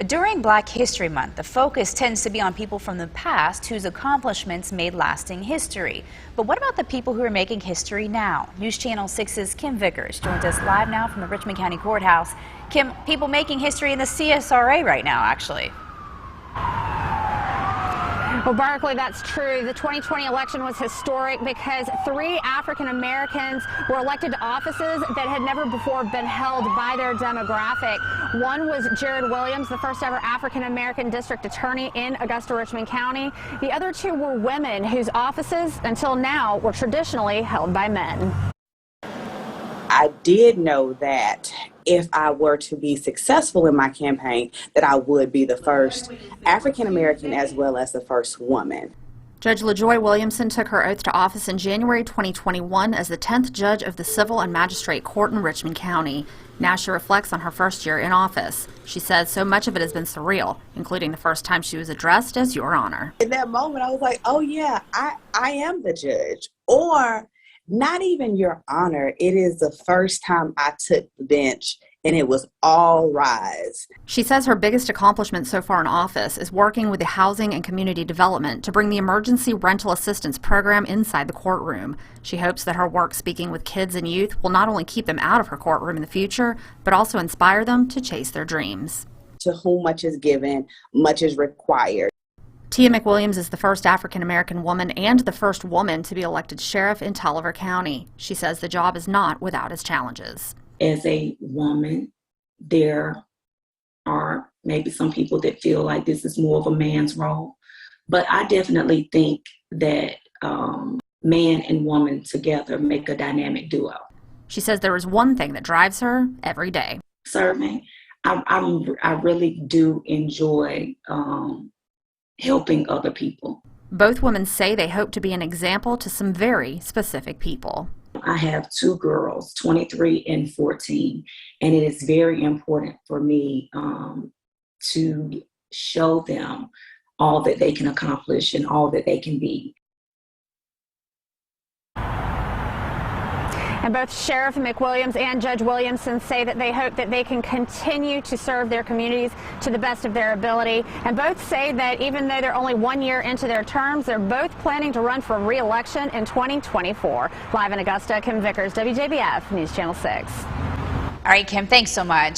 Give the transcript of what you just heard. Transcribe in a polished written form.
During Black History Month, the focus tends to be on people from the past whose accomplishments made lasting history. But what about the people who are making history now? News Channel 6's Kim Vickers joins us live now from the Richmond County Courthouse. Kim, people making history in the CSRA right now, actually. Well, Barkley, that's true. The 2020 election was historic because 3 African Americans were elected to offices that had never before been held by their demographic. One was Jared Williams, the first ever African American district attorney in Augusta, Richmond County. The other 2 were women whose offices until now were traditionally held by men. I did know that if I were to be successful in my campaign, that I would be the first African American as well as the first woman. Judge LaJoy Williamson took her oath to office in January 2021 as the 10th judge of the Civil and Magistrate Court in Richmond County. Now she reflects on her first year in office. She says so much of it has been surreal, including the first time she was addressed as Your Honor. In that moment, I was like, oh yeah, I am the judge. Or not even Your Honor, it is the first time I took the bench and it was all rise. She says her biggest accomplishment so far in office is working with the Housing and Community Development to bring the Emergency Rental Assistance Program inside the courtroom. She hopes that her work speaking with kids and youth will not only keep them out of her courtroom in the future, but also inspire them to chase their dreams. To whom much is given, much is required. Tia McWilliams is the first African-American woman and the first woman to be elected sheriff in Taliaferro County. She says the job is not without its challenges. As a woman, there are maybe some people that feel like this is more of a man's role, but I definitely think that man and woman together make a dynamic duo. She says there is one thing that drives her every day. Serving. I really do enjoy helping other people. Both women say they hope to be an example to some very specific people. I have 2 girls, 23 and 14, and it is very important for me to show them all that they can accomplish and all that they can be. And both Sheriff McWilliams and Judge Williamson say that they hope that they can continue to serve their communities to the best of their ability. And both say that even though they're only 1 year into their terms, they're both planning to run for re-election in 2024. Live in Augusta, Kim Vickers, WJBF, News Channel 6. All right, Kim, thanks so much.